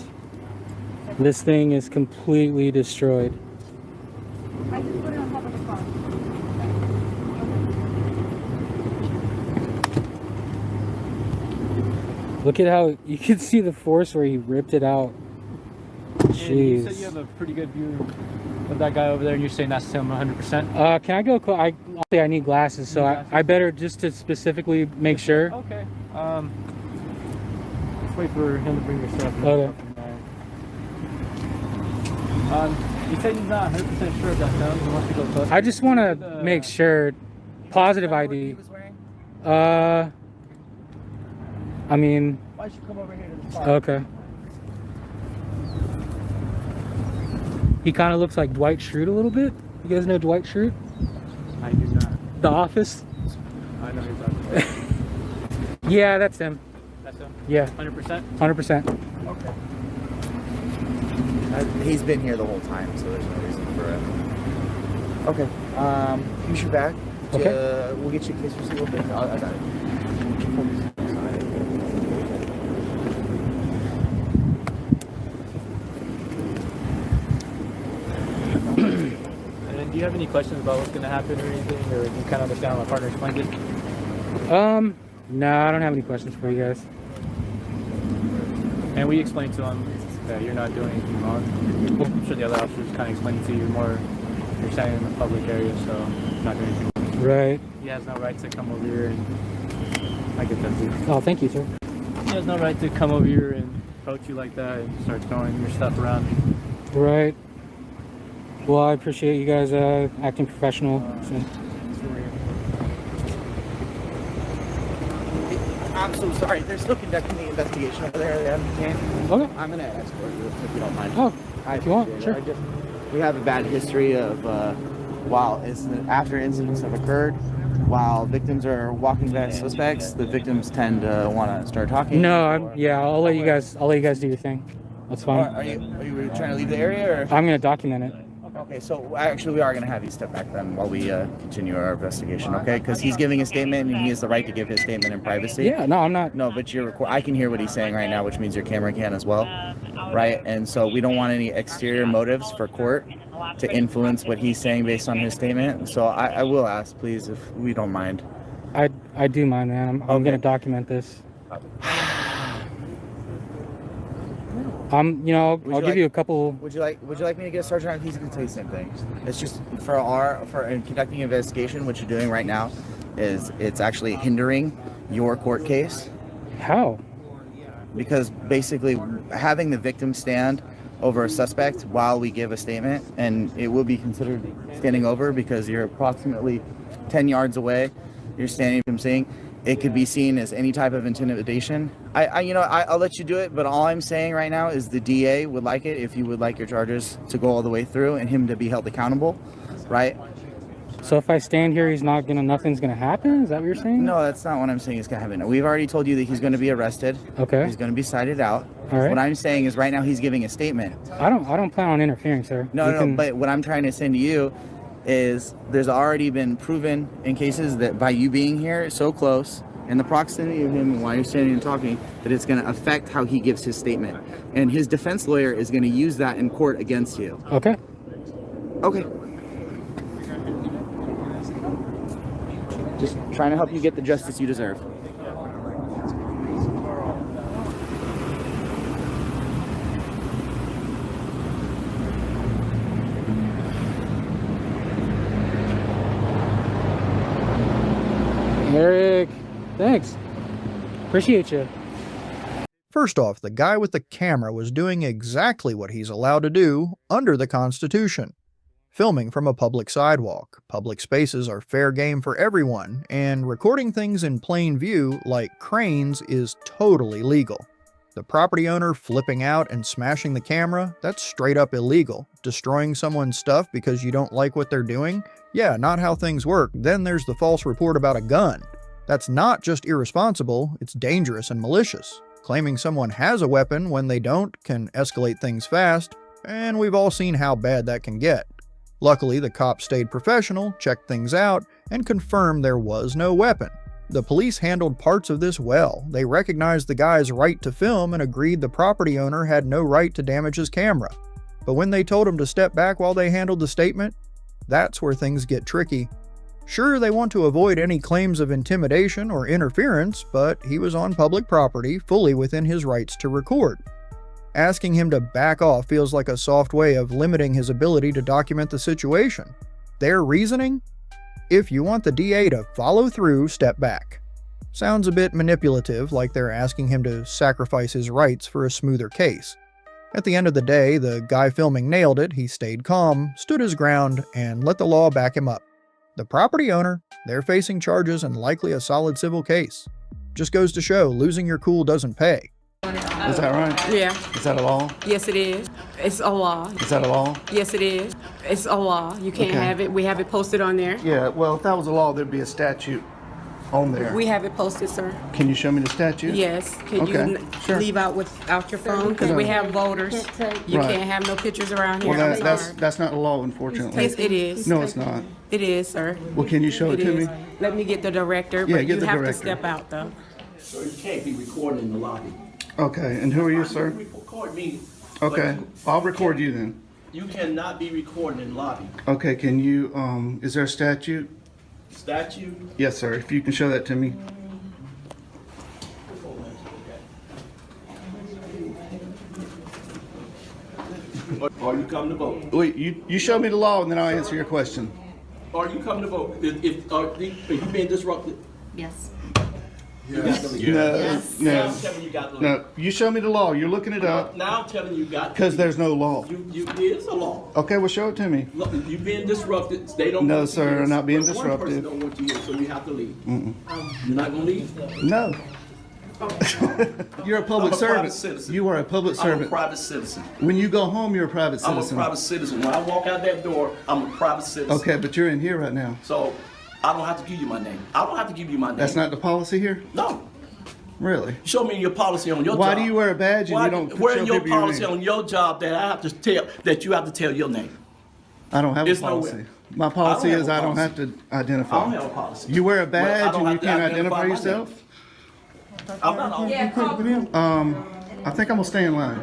This thing is completely destroyed. I just put it on top of the car. Look at how you can see the force where he ripped it out. Jeez. You said you have a pretty good view of that guy over there, and you're saying that's him 100%? Can I go? I need glasses, so I better just to specifically make sure. Okay. Let's wait for him to bring your stuff. Okay. You said he's not 100% sure of that, no? He wants to go closer. I just want to make sure. Positive ID. I mean. Why don't you come over here to the park? Okay. He kind of looks like Dwight Schrute a little bit. You guys know Dwight Schrute? I do not. The Office? I know he's on. Yeah, that's him. That's him? Yeah. 100%? 100%. Okay. He's been here the whole time, so there's no reason for it. Okay. Use your bag. Okay. We'll get you a case receipt real quick. I got it. And do you have any questions about what's going to happen or anything, or do you kind of understand how my partner explained it? No, I don't have any questions for you guys. And we explained to him that you're not doing anything wrong. I'm sure the other officers kind of explained to you more. You're standing in the public area, so you're not doing anything wrong. Right. He has no right to come over here and I get that too. Oh, thank you, sir. He has no right to come over here and approach you like that and start throwing your stuff around. Right. Well, I appreciate you guys acting professional. So. I'm so sorry. They're still conducting the investigation over there. They haven't changed. Okay. I'm gonna escort you if you don't mind. Oh, if you want, sure. We have a bad history of after incidents have occurred, while victims are walking past suspects, the victims tend to want to start talking. No, I'll let you guys do your thing. That's fine. Are you trying to leave the area, or? I'm gonna document it. Okay, so actually we are going to have you step back then while we continue our investigation, okay? Because he's giving a statement and he has the right to give his statement in privacy. Yeah, no, I'm not. No, but I can hear what he's saying right now, which means your camera can as well, right? And so we don't want any exterior motives for court to influence what he's saying based on his statement. So I will ask, please, if we don't mind. I do mind, man. I'm going to document this. I'll give you a couple. Would you like me to get Sergeant on? He's going to tell you the same thing. It's just for conducting an investigation. What you're doing right now is it's actually hindering your court case. How? Because basically, having the victim stand over a suspect while we give a statement, and it will be considered standing over because you're approximately 10 yards away. You're standing from saying. It could be seen as any type of intimidation. I'll let you do it, but all I'm saying right now is the DA would like it if you would like your charges to go all the way through and him to be held accountable, right? So if I stand here, nothing's gonna happen? Is that what you're saying? No, that's not what I'm saying is gonna happen. We've already told you that he's gonna be arrested. Okay. He's gonna be cited out. All right. What I'm saying is right now he's giving a statement. I don't plan on interfering, sir. But what I'm trying to send to you is there's already been proven in cases that by you being here so close and the proximity of him while you're standing and talking, that it's going to affect how he gives his statement. And his defense lawyer is going to use that in court against you. Okay. Okay. Just trying to help you get the justice you deserve. Eric, thanks. Appreciate you. First off, the guy with the camera was doing exactly what he's allowed to do under the Constitution. Filming from a public sidewalk. Public spaces are fair game for everyone, and recording things in plain view, like cranes, is totally legal. The property owner flipping out and smashing the camera, that's straight up illegal. Destroying someone's stuff because you don't like what they're doing? Yeah, not how things work. Then there's the false report about a gun. That's not just irresponsible, it's dangerous and malicious. Claiming someone has a weapon when they don't can escalate things fast, and we've all seen how bad that can get. Luckily, the cops stayed professional, checked things out, and confirmed there was no weapon. The police handled parts of this well. They recognized the guy's right to film and agreed the property owner had no right to damage his camera. But when they told him to step back while they handled the statement, that's where things get tricky. Sure, they want to avoid any claims of intimidation or interference, but he was on public property, fully within his rights to record. Asking him to back off feels like a soft way of limiting his ability to document the situation. Their reasoning? If you want the DA to follow through, step back. Sounds a bit manipulative, like they're asking him to sacrifice his rights for a smoother case. At the end of the day, the guy filming nailed it. He stayed calm, stood his ground, and let the law back him up. The property owner, they're facing charges and likely a solid civil case. Just goes to show, losing your cool doesn't pay. Is that right? Yeah. Is that a law? Yes, it is. It's a law. Is that a law? Yes, it is. It's a law. You can't have it. We have it posted on there. Yeah, well, if that was a law, there'd be a statute on there. We have it posted, sir. Can you show me the statute? Yes. Can you leave out without your phone? Because we have voters. You can't have no pictures around here. Well, that's not a law, unfortunately. Yes, it is. No, it's not. It is, sir. Well, can you show it to me? Let me get the director, Yeah, but get you the have director. to step out, though. So you can't be recording in the lobby. Okay, and who are you, sir? Record me. Okay, I'll record you then. You cannot be recording in the lobby. Okay, can you, is there a statute? Statute? Yes, sir, if you can show that to me. Or you come to vote. Wait, you show me the law and then I'll answer your question. Or you come to vote. If you being disrupted. Yes. You got to leave. No, Yes. no, Now I'm telling you got to leave. no. You show me the law. You're looking it up. Now I'm telling you got to Because leave. there's no law. It is a law. Okay, well, show it to me. Look, you being disrupted. They don't. No, want you sir, here. I'm not being But one disrupted. person don't want you here, so you have to leave. Mm-mm. You're not gonna leave. No. You're a public I'm a servant. private citizen. You are a public I'm servant. a private citizen. When you go home, you're a private I'm citizen. a private citizen. When I walk out that door, I'm a private citizen. Okay, but you're in here right now. So I don't have to give you my name. I don't have to give you my name. That's not the policy here? No. Really? Show me your policy on your job. Why do you wear a badge and you don't Where show in your people your policy name? on your job that I have to tell that you have to tell your name? I don't have It's a policy. nowhere. My policy is I don't policy. have to identify. I don't have a policy. You wear a Well, I badge don't and you have to can't identify identify my yourself? I'm not on. I think I'm gonna stay in line.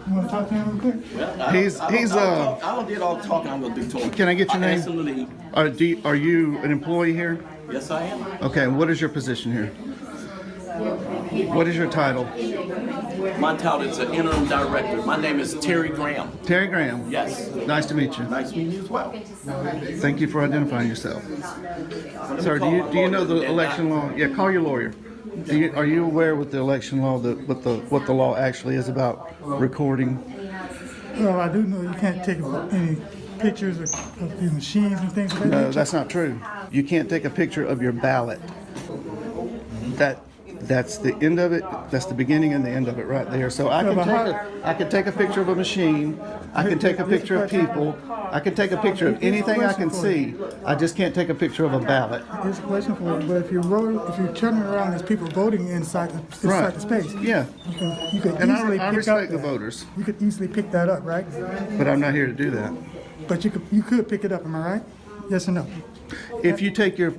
You want to talk to him real quick? Well, I don't did all the talking I'm gonna do to him. Can I get your I asked him to name? leave. Are you an employee here? Yes, I am. Okay, what is your position here? What is your title? My title is an interim director. My name is Terry Graham. Terry Graham. Yes. Nice to meet you. Nice to meet you as well. Thank you for identifying yourself. Sir, do you know the election law? Yeah, call your lawyer. Are you aware with the election law what the law actually is about recording? Well, I do know you can't take any pictures of the machines and things like that. No, that's not true. You can't take a picture of your ballot. That's the end of it. That's the beginning and the end of it right there. So I can take a picture of a machine. I can take a picture of people. I can take a picture of anything I can see. I just can't take a picture of a ballot. Here's a question for you. But if you're turning around, there's people voting inside the space. Yeah. You could And easily I pick respect up the that. voters. You could easily pick that up, right? But I'm not here to do that. But you could pick it up. Am I right? Yes or no? If you take a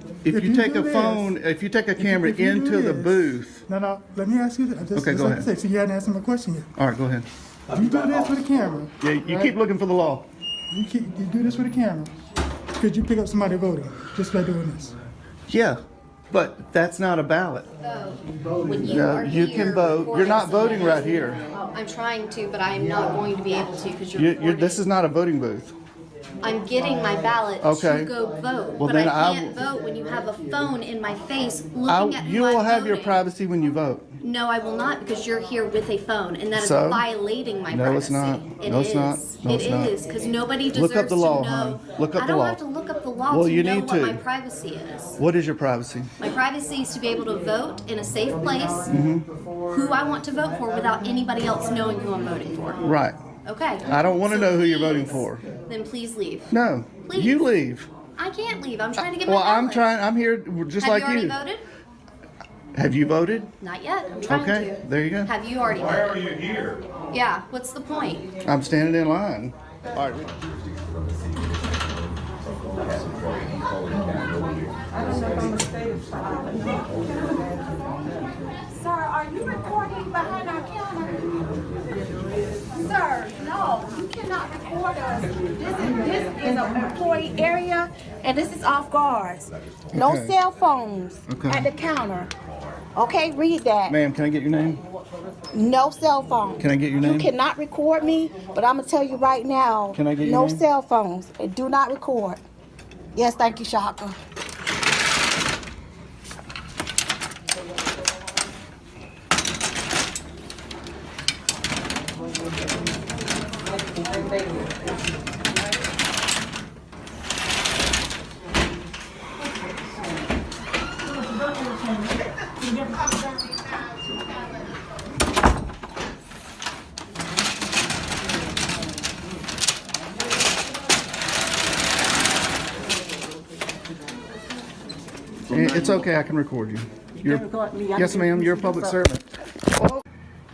phone, if you take a camera into the booth. No. Let me ask you this. Okay, go ahead. So you hadn't answered my question yet. All right, go ahead. If you do this with a camera. Yeah, you keep looking for the law. You do this with a camera. Could you pick up somebody voting just by doing this? Yeah, but that's not a ballot. When you No, are you here can vote. for You're not us- voting right here. I'm trying to, but I'm not going to be able to because you're This is not a voting booth. I'm getting my ballot Okay. to go vote, Well, but then I I can't vote when you have a phone in my face looking at who You will I'm have your voting. privacy when you vote. No, I will not because you're here with a phone, and that is So? violating my No, privacy. it's not. It No, it's is. not. No, it's not. It is because nobody deserves Look up the law, to know. hon. Look up I the don't law. have to look up the law Well, to you know need what to. my privacy is. What is your privacy? My privacy is to be able to vote in a safe place, Mm-hmm. who I want to vote for without anybody else knowing who I'm voting for. Right. Okay. I don't want to So know who you're voting please- for. Then please leave. No. Please. You leave. I can't leave. I'm trying to get Well, my ballot. I'm here just Have like you already you. voted? Have you voted? Not yet. I'm trying Okay, to. there you go. Have you already Why voted? are you here? Yeah. What's the point? I'm standing in line. All right. Sir, are you recording behind our counter? Sir, no, you cannot record us. This is an employee area, and this is off guards. No Okay. cell phones Okay. at the counter. Okay, read that. Ma'am, can I get your name? No cell phones. Can I get your name? You cannot record me, but I'm gonna tell you right now. Can I get your no name? cell phones, and do not record. Yes, thank you, Shaka. It's okay, I can record you. Yes, ma'am, you're a public servant.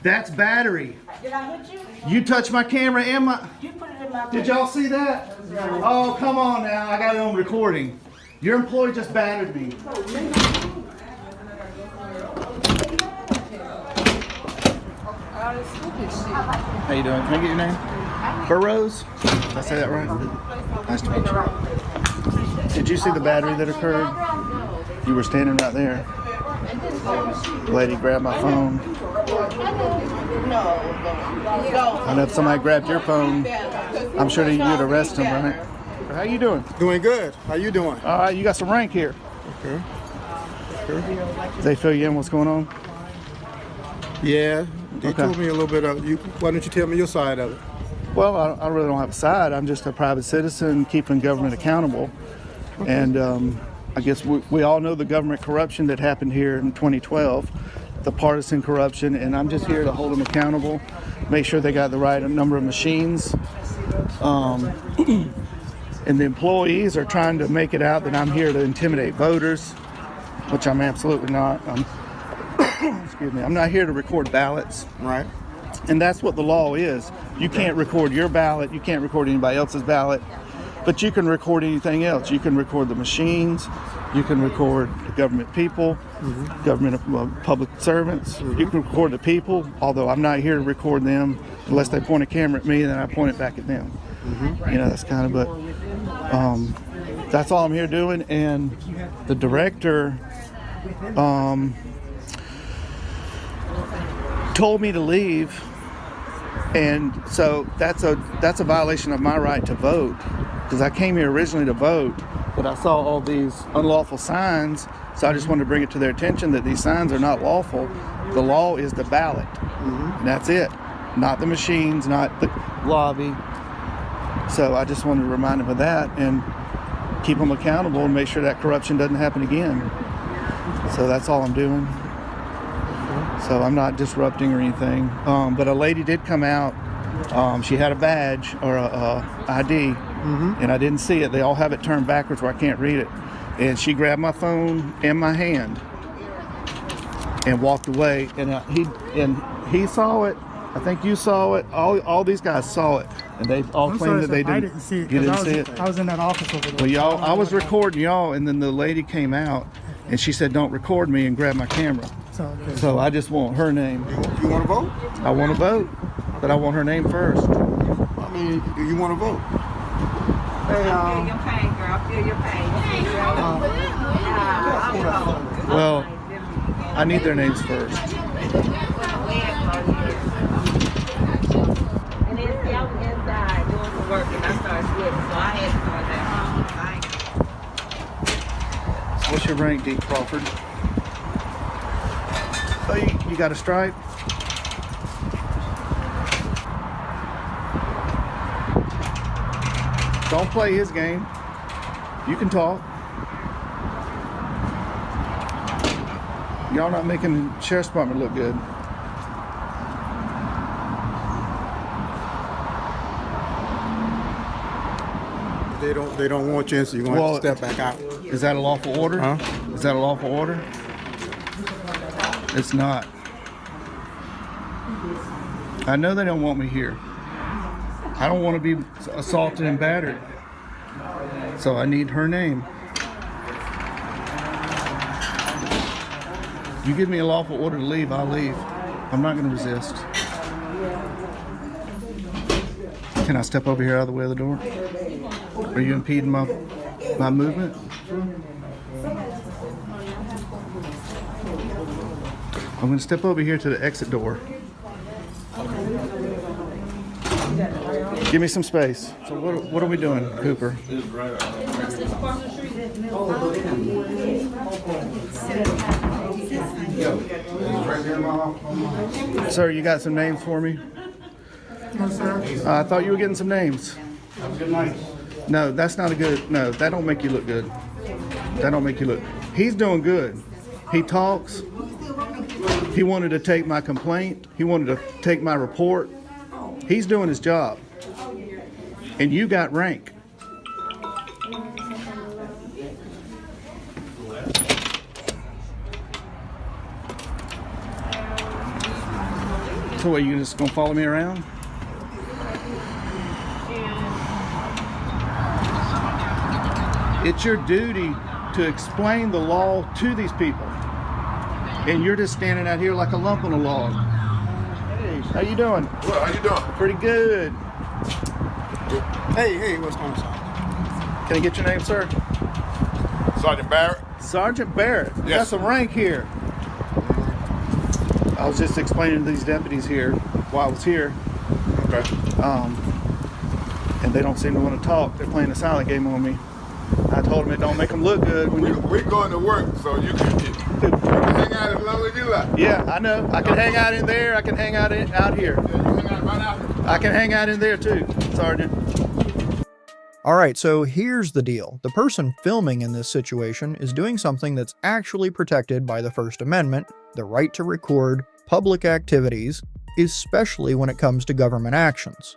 That's battery. Did I hit you? You touched my camera and my... You put it in my Did y'all see that? Oh, come on now, I got it on recording. Your employee just battered me. How you doing? Can I get your name? Burrows? Did I say that right? Nice to meet you. Did you see the battery that occurred? You were standing right there. Lady grabbed my phone. And if somebody grabbed your phone, I'm sure that you'd arrest them, right? How you doing? Doing good. How you doing? All right, you got some rank here. Okay. They fill you in what's going on? Yeah, they Okay. told me a little bit of you. Why don't you tell me your side of it? Well, I really don't have a side. I'm just a private citizen keeping government accountable. And I guess we all know the government corruption that happened here in 2012, the partisan corruption, and I'm just here to hold them accountable, make sure they got the right number of machines. And the employees are trying to make it out that I'm here to intimidate voters, which I'm absolutely not. Excuse me. I'm not here to record ballots. Right. And that's what the law is. You can't record your ballot. You can't record anybody else's ballot. But you can record anything else. You can record the machines. You can record the government people, government public servants. You can record the people, although I'm not here to record them unless they point a camera at me, then I point it back at them. You know, that's kind of, but that's all I'm here doing. And the director told me to leave, and so that's a violation of my right to vote, because I came here originally to vote, but I saw all these unlawful signs, so I just wanted to bring it to their attention that these signs are not lawful. The law is the ballot, and that's it, not the machines, not the lobby. So I just wanted to remind them of that and keep them accountable and make sure that corruption doesn't happen again. So that's all I'm doing. So I'm not disrupting or anything. But a lady did come out. She had a badge or a ID, and I didn't see it. They all have it turned backwards where I can't read it. And she grabbed my phone in my hand and walked away. And he saw it. I think you saw it. All these guys saw it, and they all claimed that they didn't. I didn't see it. You didn't see it. I was in that office over there. Well, y'all, I was recording y'all, and then the lady came out, and she said, "Don't record me," and grabbed my camera. So I just want her name. You want to vote? I want to vote, but I want her name first. I mean, you want to vote? Hey, Feel your pain, girl. Feel your pain. Well, I need their names first. And then see, I was inside doing some work, and I started sweating, so I had to go there. What's your rank, Deep Crawford? Oh, you got a stripe? Don't play his game. You can talk. Y'all not making the sheriff's department look good. They don't want you, so you're going to have to step back out. Is that a lawful order? Huh? Is that a lawful order? It's not. I know they don't want me here. I don't want to be assaulted and battered. So I need her name. You give me a lawful order to leave, I'll leave. I'm not going to resist. Can I step over here out of the way of the door? Are you impeding my movement? I'm going to step over here to the exit door. Give me some space. So what are we doing, Cooper? Sir, you got some names for me? No, sir. I thought you were getting some names. Have a good night. No, that's not a good, no, that don't make you look good. That don't make you look, he's doing good. He talks. He wanted to take my complaint. He wanted to take my report. He's doing his job. And you got rank. So what, you just gonna follow me around? It's your duty to explain the law to these people. And you're just standing out here like a lump on a log. Hey, how you doing? Well, how you doing? Pretty good. Hey, what's going on? Can I get your name, sir? Sergeant Barrett. Sergeant Barrett. You got some rank here. I was just explaining to these deputies here while I was here. Okay. And they don't seem to want to talk. They're playing a silent game on me. I told them it don't make them look good. We're going to work, so you can hang out as long as you like. Yeah, I know. I can hang out in there. I can hang out out here. Yeah, you hang out right out here. I can hang out in there too, Sergeant. Alright, so here's the deal. The person filming in this situation is doing something that's actually protected by the First Amendment, the right to record public activities, especially when it comes to government actions.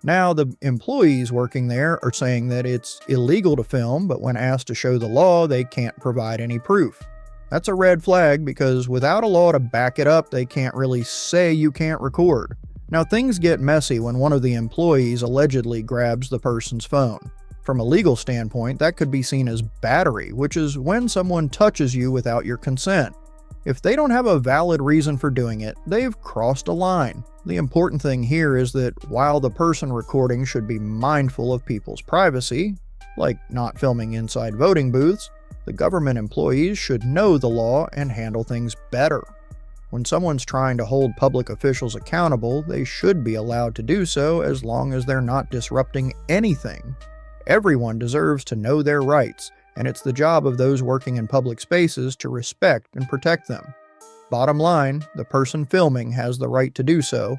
Now, the employees working there are saying that it's illegal to film, but when asked to show the law, they can't provide any proof. That's a red flag because without a law to back it up, they can't really say you can't record. Now, things get messy when one of the employees allegedly grabs the person's phone. From a legal standpoint, that could be seen as battery, which is when someone touches you without your consent. If they don't have a valid reason for doing it, they've crossed a line. The important thing here is that while the person recording should be mindful of people's privacy, like not filming inside voting booths, the government employees should know the law and handle things better. When someone's trying to hold public officials accountable, they should be allowed to do so as long as they're not disrupting anything. Everyone deserves to know their rights, and it's the job of those working in public spaces to respect and protect them. Bottom line, the person filming has the right to do so,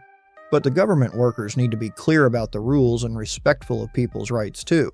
but the government workers need to be clear about the rules and respectful of people's rights too.